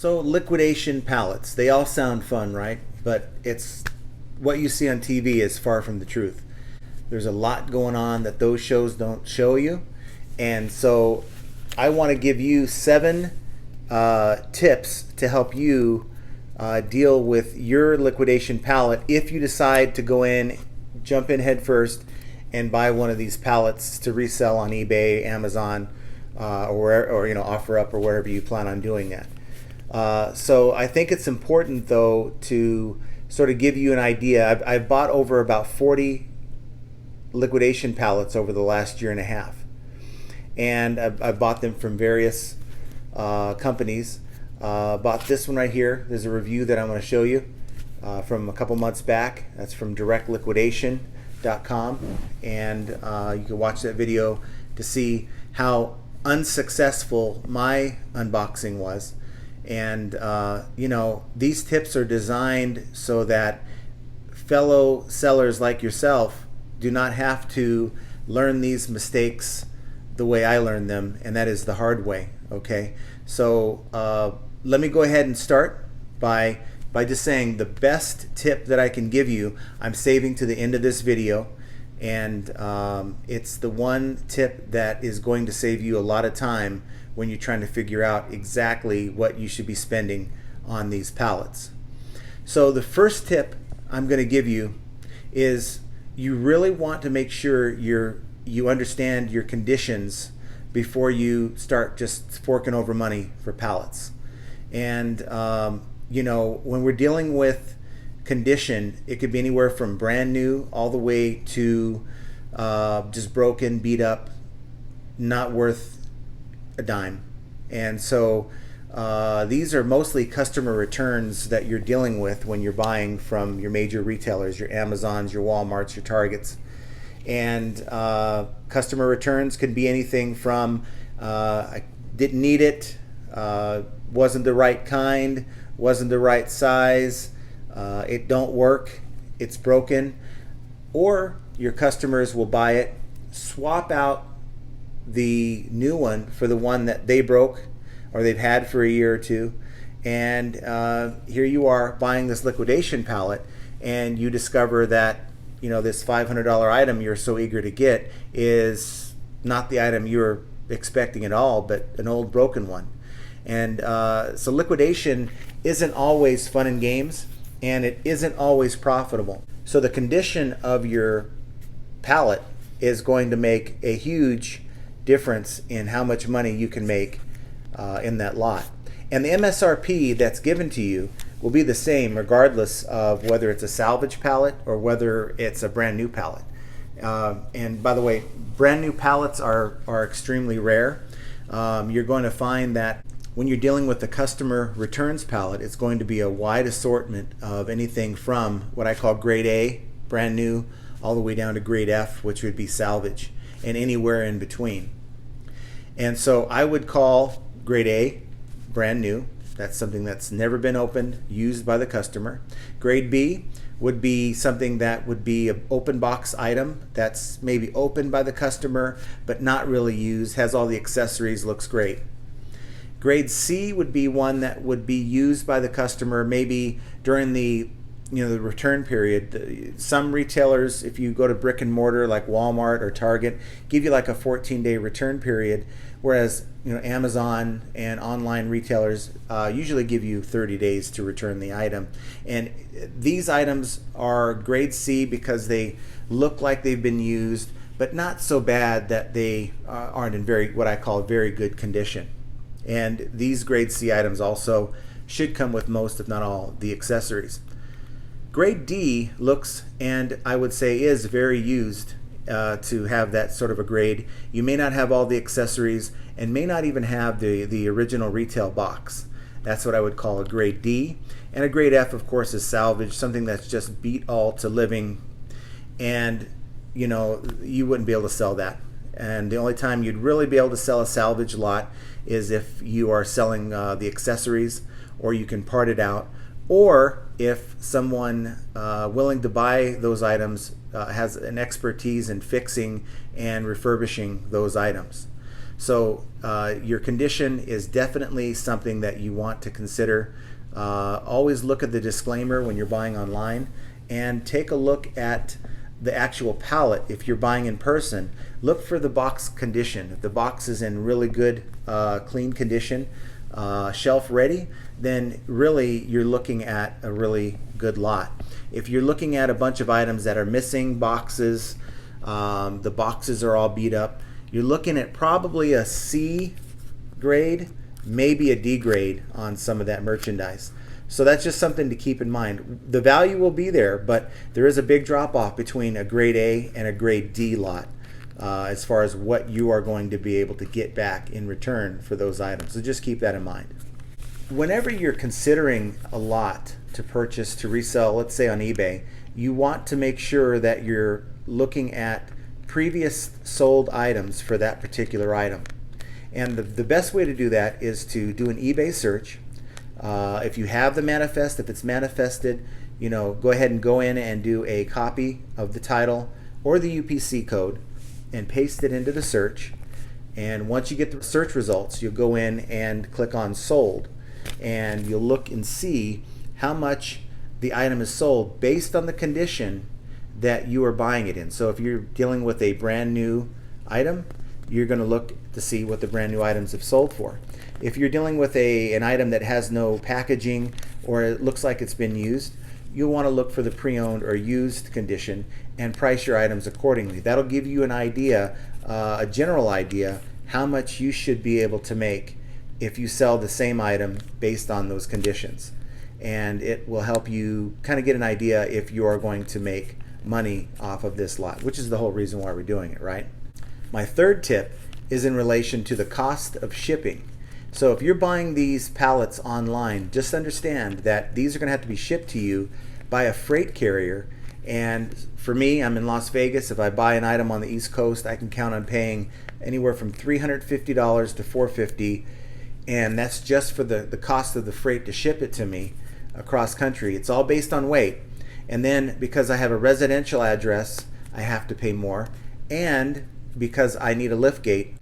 So liquidation pallets, they all sound fun, right? But it's what you see on TV is far from the truth. There's a lot going on that those shows don't show you. And so I want to give you 7 tips to help you deal with your liquidation pallet if you decide to go in, jump in head first, and buy one of these pallets to resell on eBay, Amazon, or OfferUp or wherever you plan on doing that. So I think it's important though to sort of give you an idea. I've bought over about 40 liquidation pallets over the last year and a half, and I've bought them from various companies. Bought this one right here. There's a review that I'm going to show you from a couple months back. That's from directliquidation.com, and you can watch that video to see how unsuccessful my unboxing was. And these tips are designed so that fellow sellers like yourself do not have to learn these mistakes the way I learned them, and that is the hard way. Okay, so let me go ahead and start by just saying the best tip that I can give you I'm saving to the end of this video, and it's the one tip that is going to save you a lot of time when you're trying to figure out exactly what you should be spending on these pallets. So the first tip I'm going to give you is you really want to make sure you understand your conditions before you start just forking over money for pallets. And when we're dealing with condition, it could be anywhere from brand new all the way to just broken, beat up, not worth a dime. And so these are mostly customer returns that you're dealing with when you're buying from your major retailers, your Amazons, your Walmarts, your Targets. And customer returns can be anything from I didn't need it, wasn't the right kind, wasn't the right size, it don't work, it's broken, or your customers will buy it, swap out the new one for the one that they broke or they've had for a year or two, and here you are buying this liquidation pallet, and you discover that this $500 item you're so eager to get is not the item you were expecting at all, but an old broken one. And so liquidation isn't always fun and games, and it isn't always profitable. So the condition of your pallet is going to make a huge difference in how much money you can make in that lot. And the MSRP that's given to you will be the same regardless of whether it's a salvage pallet or whether it's a brand new pallet. And by the way, brand new pallets are extremely rare. You're going to find that when you're dealing with the customer returns pallet, it's going to be a wide assortment of anything from what I call grade A, brand new, all the way down to grade F, which would be salvage, and anywhere in between. And so I would call grade A brand new. That's something that's never been opened, used by the customer. Grade B would be something that would be an open box item that's maybe opened by the customer but not really used, has all the accessories, looks great. Grade C would be one that would be used by the customer maybe during the return period. Some retailers, if you go to brick and mortar like Walmart or Target, give you like a 14-day return period, whereas Amazon and online retailers usually give you 30 days to return the item. And these items are grade C because they look like they've been used, but not so bad that they aren't in what I call very good condition. And these grade C items also should come with most, if not all, the accessories. Grade D looks, and I would say is, very used to have that sort of a grade. You may not have all the accessories and may not even have the original retail box. That's what I would call a grade D. And a grade F, of course, is salvage, something that's just beat all to living, and you wouldn't be able to sell that. And the only time you'd really be able to sell a salvage lot is if you are selling the accessories, or you can part it out, or if someone willing to buy those items has an expertise in fixing and refurbishing those items. So your condition is definitely something that you want to consider. Always look at the disclaimer when you're buying online, and take a look at the actual pallet. If you're buying in person, look for the box condition. If the box is in really good clean condition, shelf ready, then really you're looking at a really good lot. If you're looking at a bunch of items that are missing boxes, the boxes are all beat up, you're looking at probably a C grade, maybe a D grade on some of that merchandise. So that's just something to keep in mind. The value will be there, but there is a big drop off between a grade A and a grade D lot as far as what you are going to be able to get back in return for those items. So just keep that in mind. Whenever you're considering a lot to purchase, to resell, let's say on eBay, you want to make sure that you're looking at previous sold items for that particular item. And the best way to do that is to do an eBay search. If you have the manifest, if it's manifested, go ahead and go in and do a copy of the title or the UPC code and paste it into the search. And once you get the search results, you'll go in and click on sold, and you'll look and see how much the item is sold based on the condition that you are buying it in. So if you're dealing with a brand new item, you're going to look to see what the brand new items have sold for. If you're dealing with an item that has no packaging or it looks like it's been used, you'll want to look for the pre-owned or used condition and price your items accordingly. That'll give you an idea, a general idea, how much you should be able to make if you sell the same item based on those conditions. And it will help you kind of get an idea if you are going to make money off of this lot, which is the whole reason why we're doing it, right? My third tip is in relation to the cost of shipping. So if you're buying these pallets online, just understand that these are going to have to be shipped to you by a freight carrier. And for me, I'm in Las Vegas. If I buy an item on the East Coast, I can count on paying anywhere from $350 to $450, and that's just for the cost of the freight to ship it to me across country. It's all based on weight. And then because I have a residential address, I have to pay more. And because I need a lift gate,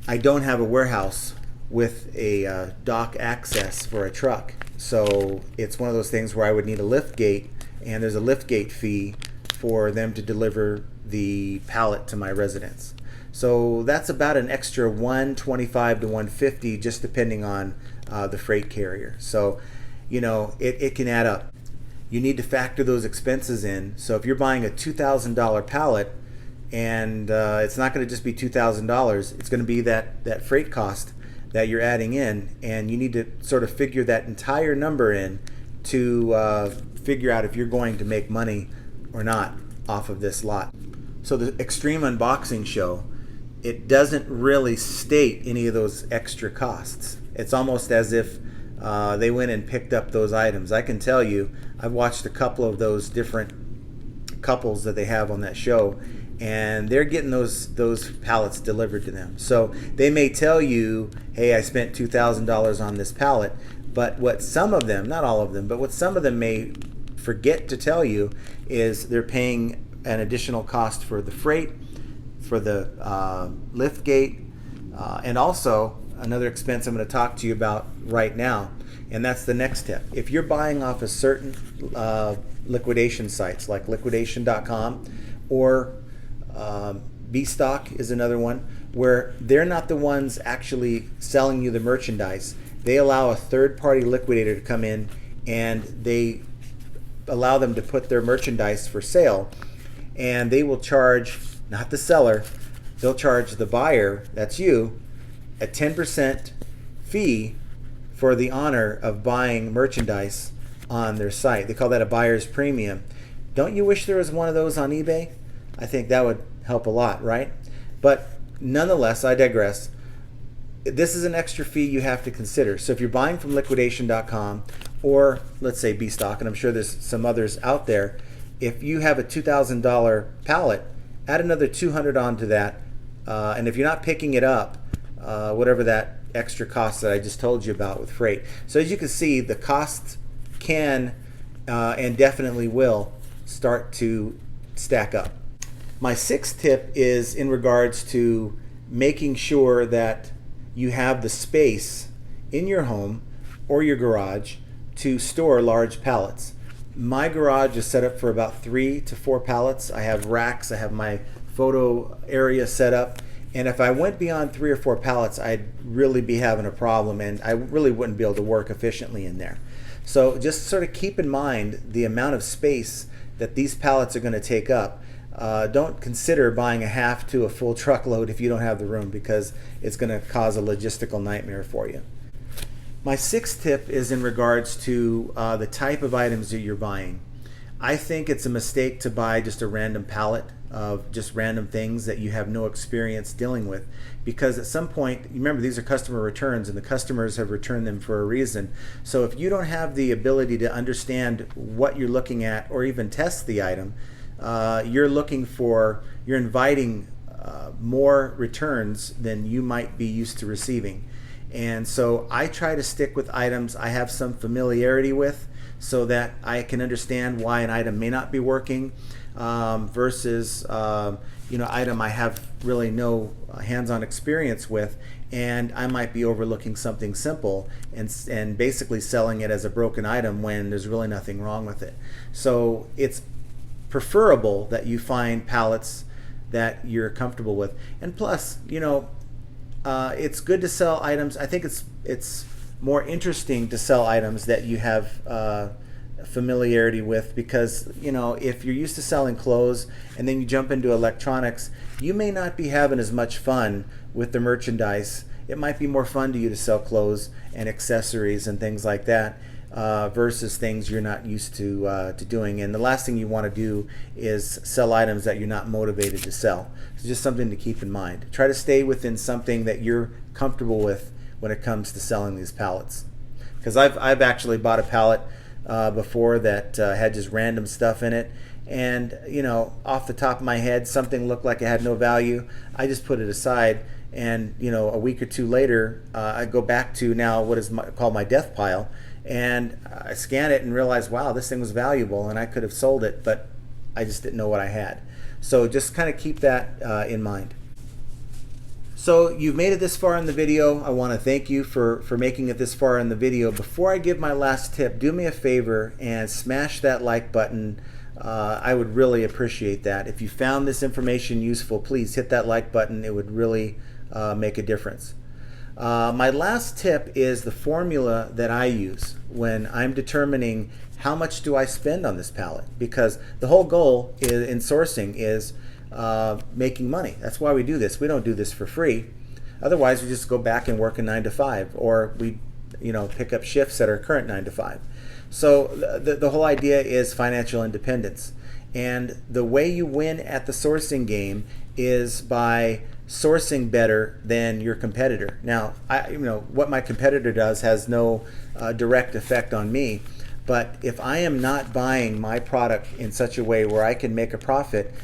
I don't have a warehouse with a dock access for a truck. So it's one of those things where I would need a lift gate, and there's a lift gate fee for them to deliver the pallet to my residence. So that's about an extra $125 to $150, just depending on the freight carrier. So it can add up. You need to factor those expenses in. So if you're buying a $2,000 pallet, and it's not going to just be $2,000, it's going to be that freight cost that you're adding in, and you need to sort of figure that entire number in to figure out if you're going to make money or not off of this lot. So the Extreme Unboxing Show, it doesn't really state any of those extra costs. It's almost as if they went and picked up those items. I can tell you, I've watched a couple of those different couples that they have on that show, and they're getting those pallets delivered to them. So they may tell you, hey, I spent $2,000 on this pallet, but what some of them, not all of them, but what some of them may forget to tell you is they're paying an additional cost for the freight, for the lift gate, and also another expense I'm going to talk to you about right now, and that's the next step. If you're buying off of certain liquidation sites like liquidation.com or Bstock is another one, where they're not the ones actually selling you the merchandise. They allow a third-party liquidator to come in, and they allow them to put their merchandise for sale, and they will charge, not the seller, they'll charge the buyer, that's you, a 10% fee for the honor of buying merchandise on their site. They call that a buyer's premium. Don't you wish there was one of those on eBay? I think that would help a lot, right? But nonetheless, I digress. This is an extra fee you have to consider. So if you're buying from liquidation.com or let's say Bstock, and I'm sure there's some others out there, if you have a $2,000 pallet, add another $200 onto that, and if you're not picking it up, whatever that extra cost that I just told you about with freight. So as you can see, the costs can and definitely will start to stack up. My sixth tip is in regards to making sure that you have the space in your home or your garage to store large pallets. My garage is set up for about 3 to 4 pallets. I have racks, I have my photo area set up, and if I went beyond 3 or 4 pallets, I'd really be having a problem, and I really wouldn't be able to work efficiently in there. So just sort of keep in mind the amount of space that these pallets are going to take up. Don't consider buying a half to a full truckload if you don't have the room, because it's going to cause a logistical nightmare for you. My 6th tip is in regards to the type of items that you're buying. I think it's a mistake to buy just a random pallet of just random things that you have no experience dealing with, because at some point, remember, these are customer returns and the customers have returned them for a reason. So if you don't have the ability to understand what you're looking at or even test the item, you're inviting more returns than you might be used to receiving. And so I try to stick with items I have some familiarity with, so that I can understand why an item may not be working, versus item I have really no hands-on experience with, and I might be overlooking something simple and basically selling it as a broken item when there's really nothing wrong with it. So it's preferable that you find pallets that you're comfortable with. And plus, it's good to sell items. I think it's more interesting to sell items that you have familiarity with, because if you're used to selling clothes and then you jump into electronics, you may not be having as much fun with the merchandise. It might be more fun to you to sell clothes and accessories and things like that, versus things you're not used to doing. And the last thing you want to do is sell items that you're not motivated to sell. So just something to keep in mind. Try to stay within something that you're comfortable with when it comes to selling these pallets. Because I've actually bought a pallet before that had just random stuff in it, and off the top of my head, something looked like it had no value. I just put it aside, and a week or two later, I go back to now what is called my death pile, and I scan it and realize, wow, this thing was valuable and I could have sold it, but I just didn't know what I had. So just kind of keep that in mind. So you've made it this far in the video. I want to thank you for making it this far in the video. Before I give my last tip, do me a favor and smash that like button. I would really appreciate that. If you found this information useful, please hit that like button. It would really make a difference. My last tip is the formula that I use when I'm determining how much do I spend on this pallet, because the whole goal in sourcing is making money. That's why we do this. We don't do this for free. Otherwise, we just go back and work a 9 to 5, or we pick up shifts at our current 9 to 5. So the whole idea is financial independence. And the way you win at the sourcing game is by sourcing better than your competitor. Now, what my competitor does has no direct effect on me, but if I am not buying my product in such a way where I can make a profit,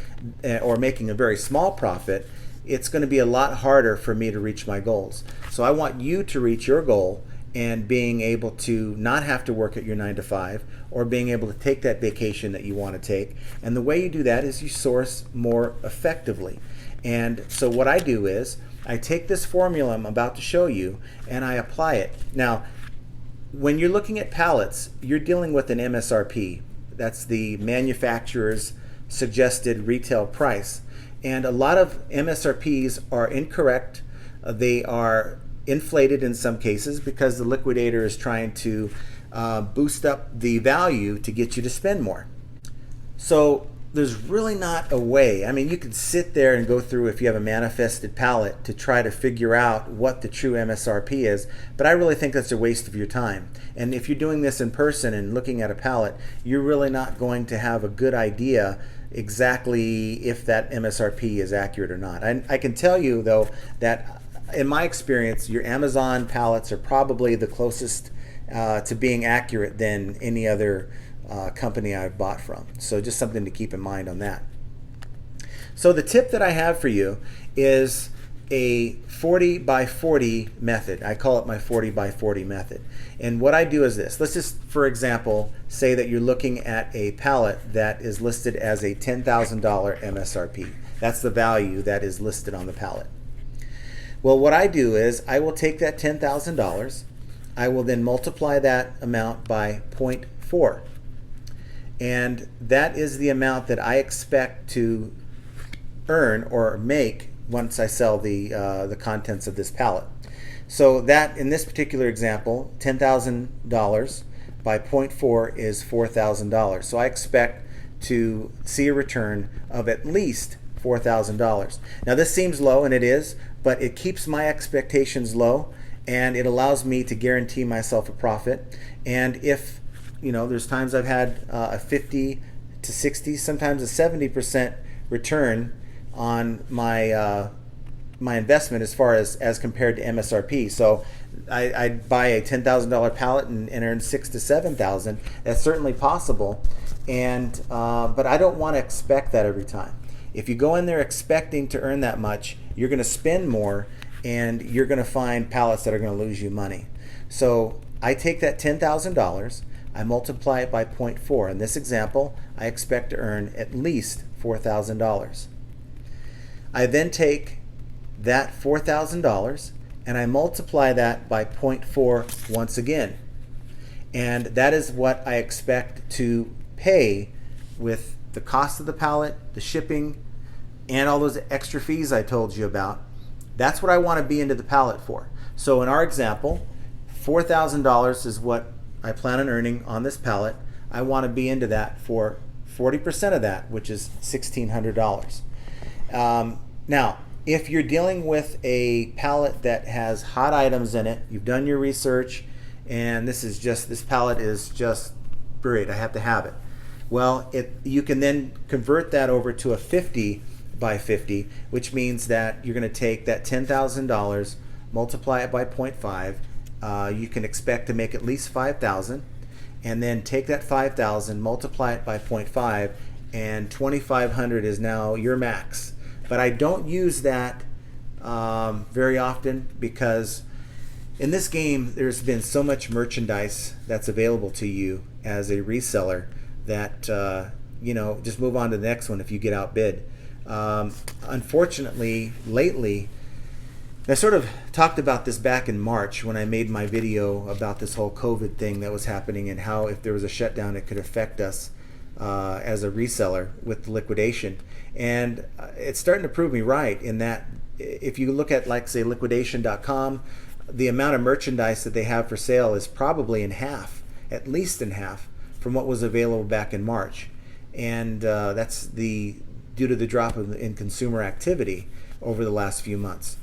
or making a very small profit, it's going to be a lot harder for me to reach my goals. So I want you to reach your goal, and being able to not have to work at your 9 to 5, or being able to take that vacation that you want to take. And the way you do that is you source more effectively. And so what I do is I take this formula I'm about to show you and I apply it. Now, when you're looking at pallets, you're dealing with an MSRP. That's the manufacturer's suggested retail price. And a lot of MSRPs are incorrect. They are inflated in some cases because the liquidator is trying to boost up the value to get you to spend more. So there's really not a way. I mean, you can sit there and go through, if you have a manifested pallet, to try to figure out what the true MSRP is, but I really think that's a waste of your time. And if you're doing this in person and looking at a pallet, you're really not going to have a good idea exactly if that MSRP is accurate or not. I can tell you, though, that in my experience, your Amazon pallets are probably the closest to being accurate than any other company I've bought from. So just something to keep in mind on that. So the tip that I have for you is a 40 by 40 method. I call it my 40 by 40 method. And what I do is this. Let's just, for example, say that you're looking at a pallet that is listed as a $10,000 MSRP. That's the value that is listed on the pallet. Well, what I do is I will take that $10,000. I will then multiply that amount by 0.4. And that is the amount that I expect to earn or make once I sell the contents of this pallet. So that, in this particular example, $10,000 by 0.4 is $4,000. So I expect to see a return of at least $4,000. Now this seems low, and it is, but it keeps my expectations low, and it allows me to guarantee myself a profit. And if, there's times I've had a 50 to 60, sometimes a 70% return on my my investment as far as compared to MSRP. So I'd buy a $10,000 pallet and earn $6,000 to $7,000. That's certainly possible, and but I don't want to expect that every time. If you go in there expecting to earn that much, you're going to spend more, and you're going to find pallets that are going to lose you money. So I take that $10,000, I multiply it by 0.4. In this example, I expect to earn at least $4,000. I then take that $4,000 and I multiply that by 0.4 once again. And that is what I expect to pay with the cost of the pallet, the shipping, and all those extra fees I told you about. That's what I want to be into the pallet for. So in our example, $4,000 is what I plan on earning on this pallet. I want to be into that for 40% of that, which is $1,600. Now, if you're dealing with a pallet that has hot items in it, you've done your research, and this pallet is just great, I have to have it. Well, you can then convert that over to a 50 by 50, which means that you're going to take that $10,000, multiply it by 0.5. You can expect to make at least $5,000, and then take that $5,000, multiply it by 0.5, and $2,500 is now your max. But I don't use that very often, because in this game there's been so much merchandise that's available to you as a reseller that just move on to the next one if you get outbid. Unfortunately, lately, I sort of talked about this back in March when I made my video about this whole COVID thing that was happening, and how if there was a shutdown it could affect us as a reseller with the liquidation. And it's starting to prove me right, in that if you look at, like, say, liquidation.com, the amount of merchandise that they have for sale is probably in half, at least in half, from what was available back in March. And that's due to the drop in consumer activity over the last few months.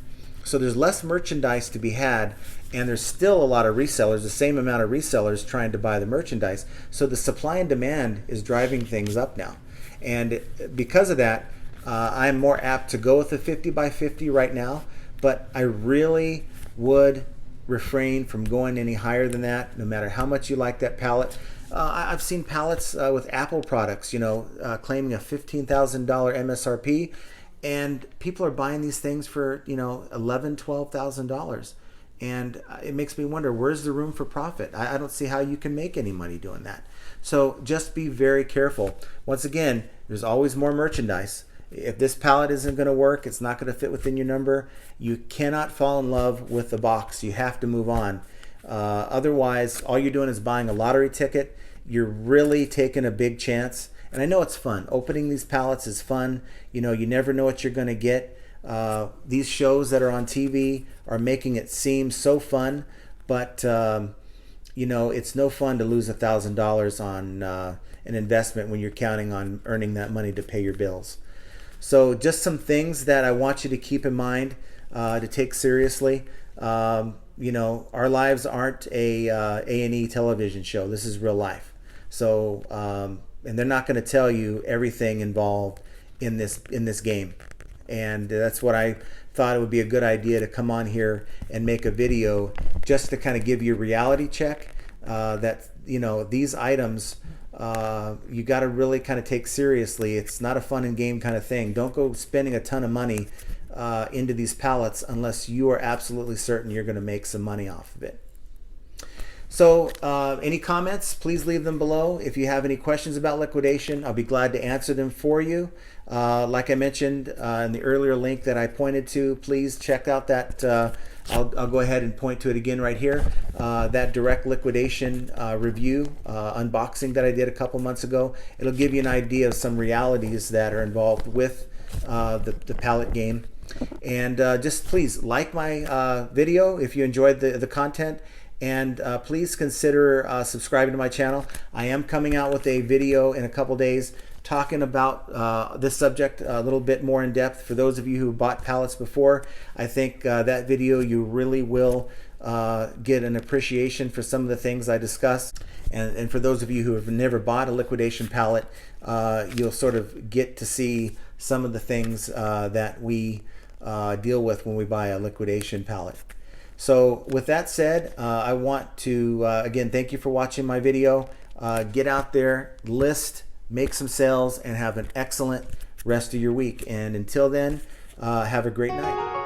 So there's less merchandise to be had, and there's still a lot of resellers, the same amount of resellers trying to buy the merchandise. So the supply and demand is driving things up now. And because of that, I'm more apt to go with the 50 by 50 right now, but I really would refrain from going any higher than that, no matter how much you like that pallet. I've seen pallets with Apple products, claiming a $15,000 MSRP, and people are buying these things for $11,000, $12,000, and it makes me wonder, where's the room for profit? I don't see how you can make any money doing that. So just be very careful. Once again, there's always more merchandise. If this pallet isn't going to work, it's not going to fit within your number, you cannot fall in love with the box. You have to move on. Otherwise, all you're doing is buying a lottery ticket. You're really taking a big chance. And I know it's fun. Opening these pallets is fun. You never know what you're going to get. These shows that are on TV are making it seem so fun, but it's no fun to lose $1,000 on an investment when you're counting on earning that money to pay your bills. So just some things that I want you to keep in mind, to take seriously. Our lives aren't a A&E television show. This is real life. So, and they're not going to tell you everything involved in this game. And that's what I thought it would be a good idea to come on here and make a video just to kind of give you a reality check, that these items you got to really kind of take seriously. It's not a fun and game kind of thing. Don't go spending a ton of money into these pallets unless you are absolutely certain you're going to make some money off of it. So any comments, please leave them below. If you have any questions about liquidation, I'll be glad to answer them for you. Like I mentioned in the earlier link that I pointed to, please check out that, I'll go ahead and point to it again right here, that direct liquidation review unboxing that I did a couple months ago. It'll give you an idea of some realities that are involved with the pallet game. And just please like my video if you enjoyed the content. And please consider subscribing to my channel. I am coming out with a video in a couple days talking about this subject a little bit more in depth. For those of you who bought pallets before, I think that video you really will get an appreciation for some of the things I discussed. And for those of you who have never bought a liquidation pallet, you'll sort of get to see some of the things that we deal with when we buy a liquidation pallet. So with that said, I want to again thank you for watching my video. Get out there, list, make some sales, and have an excellent rest of your week. And until then, have a great night.